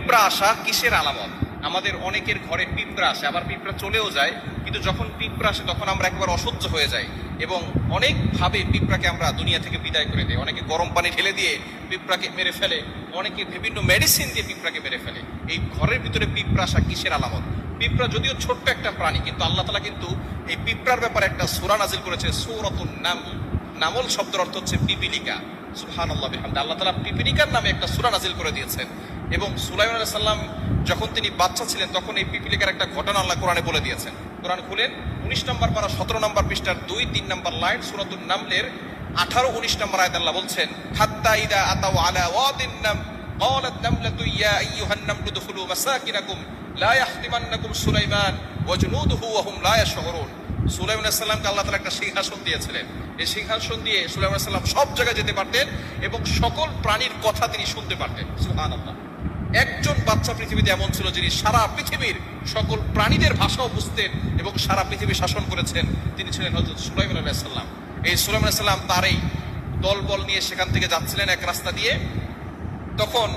পিঁপড়া আসা কিসের আলামত? আমাদের অনেকের ঘরে পিঁপড়া আসে, আবার পিঁপড়া চলেও যায়, কিন্তু যখন পিঁপড়া আসে তখন আমরা একেবারে অসহ্য হয়ে যাই এবং অনেকভাবে পিঁপড়াকে আমরা দুনিয়া থেকে বিদায় করে দিই। অনেকে গরম পানি ঢেলে দিয়ে পিঁপড়াকে মেরে ফেলে, অনেকে বিভিন্ন মেডিসিন দিয়ে পিঁপড়াকে মেরে ফেলে। এই ঘরের ভিতরে পিঁপড়া আসা কিসের আলামত? পিঁপড়া যদিও ছোট্ট একটা প্রাণী, কিন্তু আল্লাহ তাআলা কিন্তু এই পিঁপড়ার ব্যাপারে একটা সূরা নাজিল করেছে, সূরাতুন নামল। নামল শব্দের অর্থ হচ্ছে পিপিলিকা। সুবহানাল্লাহ বিহামদিহি। আল্লাহ তাআলা পিপিলিকার নামে একটা সূরা নাজিল করে দিয়েছেন। এবং সুলাইমান আলাইহিস সালাম যখন তিনি বাচ্চা ছিলেন তখন এই পিপিলিকার একটা ঘটনা আল্লাহ কোরআনে বলে দিয়েছেন। কোরআন খুলেন 19 নম্বর পারা 17 নম্বর পৃষ্ঠার 2-3 নম্বর লাইন, সূরাতুন নামলের 18-19 নম্বর আয়াতে আল্লাহ বলছেন, হাত্তা ইদা আতাউ আলা ওয়াদিন নাম ক্বালাত নামলাতু ইয়া আইয়ুহান নামলু দুখুলু মাসাকিনাকুম লা ইয়াহতিমান্নাকুম সুলাইমান ওয়া জুনুদুহু ওয়া হুম লা ইয়াশউরুন। সুলাইমান আলাইহিস সালামকে আল্লাহ তাআলা একটা সিংহাসন দিয়েছিলেন। এই সিংহাসন দিয়ে সুলাইমান আলাইহিস সালাম সব জায়গায় যেতে পারতেন এবং সকল প্রাণীর কথা তিনি শুনতে পারতেন। সুবহানাল্লাহ। একজন বাচ্চা পৃথিবীতে এমন ছিল যিনি সারা পৃথিবীর সকল প্রাণীদের ভাষাও বুঝতেন এবং সারা পৃথিবী শাসন করেছেন। তিনি ছিলেন হযরত সুলাইমান আলাইহিস সালাম। এই সুলাইমান আলাইহিস সালাম তার এই দলবল নিয়ে সেখান থেকে যাচ্ছিলেন এক রাস্তা দিয়ে। তখন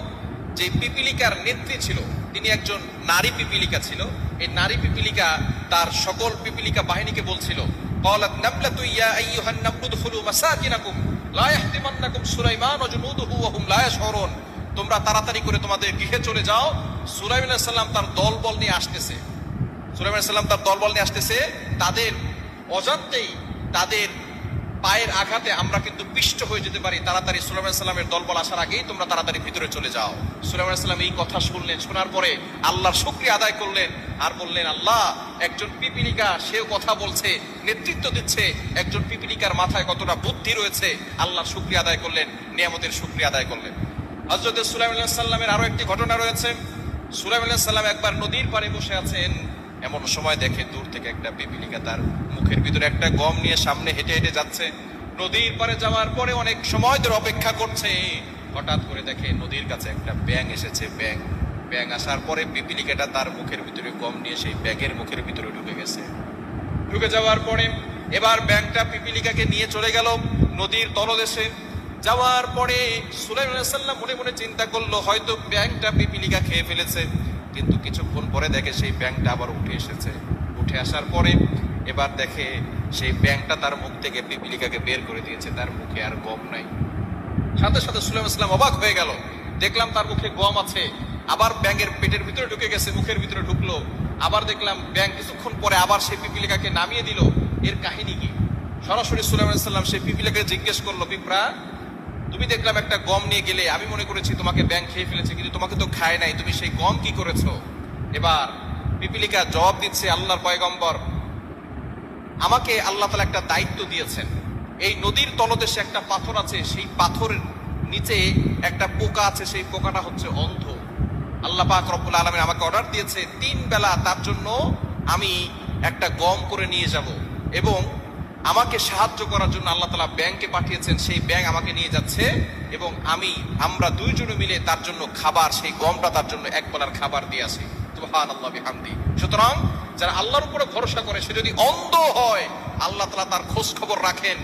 যে পিপিলিকার নেত্রী ছিল তিনি একজন নারী পিপিলিকা ছিল। এই নারী পিপিলিকা তার সকল পিপিলিকা বাহিনীকে বলছিল, ক্বালাত নামলাতু ইয়া আইয়ুহান নামলু দুখুলু মাসাকিনাকুম লা ইয়াহতিমান্নাকুম সুলাইমান ওয়া জুনুদুহু ওয়া হুম লা ইয়াশউরুন। তোমরা তাড়াতাড়ি করে তোমাদের গৃহে চলে যাও, সুলাইমান আলাইহিস সালাম তার দলবল নিয়ে আসতেছে। সুলাইমান আলাইহিস সালাম তার দলবল নিয়ে আসতেছে। তাদের অজান্তেই, তাদের পায়ের আঘাতে আমরা কিন্তু পিষ্ট হয়ে যেতে পারি। তাড়াতাড়ি সুলাইমান আলাইহিস সালামের দলবল আসার আগেই তোমরা তাড়াতাড়ি ভিতরে চলে যাও। সুলাইমান আলাইহিস সালাম এই কথা শুনলেন, শোনার পরে আল্লাহর শুকরিয়া আদায় করলেন আর বললেন, আল্লাহ, একজন পিপিলিকা সেও কথা বলছে, নেতৃত্ব দিচ্ছে, একজন পিপিলিকার মাথায় কতটা বুদ্ধি রয়েছে। আল্লাহর শুকরিয়া আদায় করলেন, নিয়ামতের শুকরিয়া আদায় করলেন। হযরত সুলাইমান আলাইহিস সালামের আরো একটি ঘটনা রয়েছে। সুলাইমান আলাইহিস সালাম একবার নদীর পাড়ে বসে আছেন, এমন সময় দেখে দূর থেকে একটা পিপিলিকা তার মুখের ভিতরে একটা গম নিয়ে সামনে হেঁটে হেঁটে যাচ্ছে। নদীর পাড়ে যাওয়ার পরে অনেক সময় ধরে অপেক্ষা করছে। হঠাৎ করে দেখে নদীর কাছে একটা ব্যাঙ এসেছে। ব্যাঙ আসার পরে পিপিলিকাটা তার মুখের ভিতরে গম নিয়ে সেই ব্যাঙের মুখের ভিতরে ঢুকে গেছে। ঢুকে যাওয়ার পরে এবার ব্যাঙটা পিপিলিকাকে নিয়ে চলে গেল নদীর তলদেশে। যাওয়ার পরে সুলাইমান আলাইহিস সালাম মনে মনে চিন্তা করলো, হয়তো ব্যাঙটা পিপিলিকা খেয়ে ফেলেছে। কিন্তু কিছুক্ষণ পরে দেখে সেই ব্যাঙটা আবার উঠে এসেছে। উঠে আসার পরে এবার দেখে সেই ব্যাঙটা তার মুখ থেকে পিপিলিকাকে বের করে দিয়েছে, তার মুখে আর গম নাই। সাথে সাথে সুলাইমান আলাইহিস সালাম অবাক হয়ে গেল, দেখলাম তার মুখে গম আছে। আবার ব্যাঙের পেটের ভিতরে ঢুকে গেছে, মুখের ভিতরে ঢুকলো। আবার দেখলাম ব্যাঙ কিছুক্ষণ পরে আবার সেই পিপিলিকাকে নামিয়ে দিল। এর কাহিনী কি? সরাসরি সুলাইমান আলাইহিস সালাম সেই পিপিলিকাকে জিজ্ঞেস করলো, পিঁপড়া, তুমি দেখলাম একটা গম নিয়ে গেলে, আমি মনে করেছি তোমাকে ব্যাঙ খেয়ে ফেলেছে, কিন্তু তোমাকে তো খায় নাই, তুমি সেই গম কি করেছো? এবার পিপিলিকা জবাব দিচ্ছে, আল্লাহর পয়গম্বর, আমাকে আল্লাহ তাআলা একটা দায়িত্ব দিয়েছেন। এই নদীর তলদেশে একটা পাথর আছে, সেই পাথরের নিচে একটা পোকা আছে, সেই পোকাটা হচ্ছে অন্ধ। আল্লাহ পাক রব্বুল আলামিন আমাকে অর্ডার দিয়েছে 3 বেলা তার জন্য আমি একটা গম করে নিয়ে যাব, এবং আমাকে সাহায্য করার জন্য আল্লাহ তাআলা ব্যাঙকে পাঠিয়েছেন। সেই ব্যাঙ আমাকে নিয়ে যাচ্ছে এবং আমরা দুইজনে মিলে তার জন্য খাবার, সেই গমটা তার জন্য এক বেলার খাবার দিয়ে আসি। সুবহানাল্লাহ বিহামদি। সুতরাং যারা আল্লাহর উপরে ভরসা করে, সে যদি অন্ধ হয়, আল্লাহ তাআলা তার খোঁজ খবর রাখেন।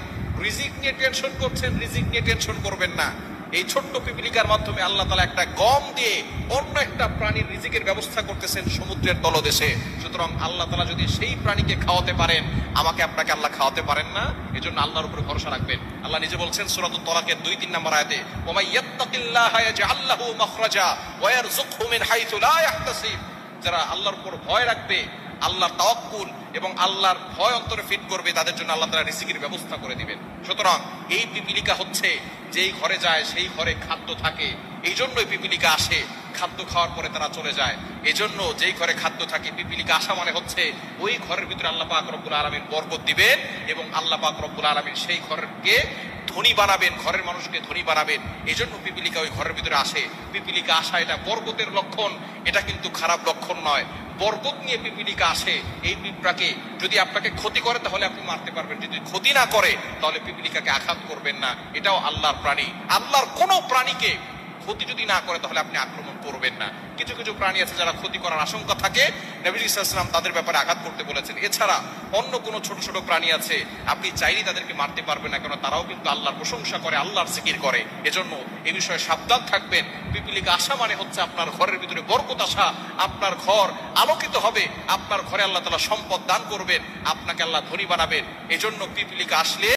রিজিক নিয়ে টেনশন করছেন, রিজিক নিয়ে টেনশন করবেন না। এই ছোট্ট পিপিলিকার মাধ্যমে আল্লাহ তাআলা একটা গম দিয়ে অন্য একটা প্রাণীর রিজিকের ব্যবস্থা করতেছেন সমুদ্রের তলদেশে। সুতরাং আল্লাহ তাআলা যদি সেই প্রাণীকে খাওয়াতে পারেন, আমাকে আপনাকে আল্লাহ খাওয়াতে পারেন না? এজন্য আল্লাহর উপরে ভরসা রাখবেন। আল্লাহ নিজে বলছেন সূরাতুত তালাকের 2-3 নম্বর আয়াতে, ওয়া মান ইয়াত্তাকিল্লাহা ইয়াজআল লাহু মাখরাজা ওয়া ইয়ারযুকহু মিন হাইথু লা ইয়াহতাসিব। যারা আল্লাহর উপর ভয় রাখবে, আল্লাহর তাওয়াক্কুল এবং আল্লাহর ভয় অন্তরে ফিট করবে, তাদের জন্য আল্লাহ তাআলা রিজিকের ব্যবস্থা করে দিবেন। সুতরাং এই পিপিলিকা হচ্ছে, যেই ঘরে যায় সেই ঘরে খাদ্য থাকে, এই জন্যই পিপিলিকা আসে। খাদ্য খাওয়ার পরে তারা চলে যায়। এজন্য যেই ঘরে খাদ্য থাকে, পিপিলিকা আসা মানে হচ্ছে ওই ঘরের ভিতরে আল্লাহ পাক রব্বুল আলামিন বরকত দিবেন এবং আল্লাহ পাক রব্বুল আলামিন সেই ঘরকে ধনী বানাবেন, ঘরের মানুষকে ধনী বানাবেন। এই জন্য পিপিলিকা ওই ঘরের ভিতরে আসে। পিপিলিকা আসা এটা বরকতের লক্ষণ, এটা কিন্তু খারাপ লক্ষণ নয়। বরকত নিয়ে পিপিলিকা আসে। এই পিঁপড়াকে যদি আপনাকে ক্ষতি করে তাহলে আপনি মারতে পারবেন, যদি ক্ষতি না করে তাহলে পিপিলিকাকে আঘাত করবেন না। এটাও আল্লাহর প্রাণী। আল্লাহর কোনো প্রাণীকে ক্ষতি যদি না করে তাহলে আপনি আক্রমণ করবেন না। কিছু কিছু প্রাণী আছে যারা ক্ষতি করার আশঙ্কা থাকে, নবী সাল্লাল্লাহু আলাইহি ওয়াসাল্লাম তাদের ব্যাপারে আঘাত করতে বলেছেন। এছাড়া অন্য কোনো ছোট ছোট প্রাণী আছে আপনি চাইলেই তাদেরকে মারতে পারবেন না, কেন তারাও কিন্তু আল্লাহর প্রশংসা করে, আল্লাহর জিকির করে। এজন্য এই বিষয়ে সাবধান থাকবেন। পিপিলিকা আসা মানে হচ্ছে আপনার ঘরের ভিতরে বরকত আসা, আপনার ঘর আলোকিত হবে, আপনার ঘরে আল্লাহ তাআলা সম্পদ দান করবেন, আপনাকে আল্লাহ ধনী বানাবেন। এজন্য পিপিলিকা আসলে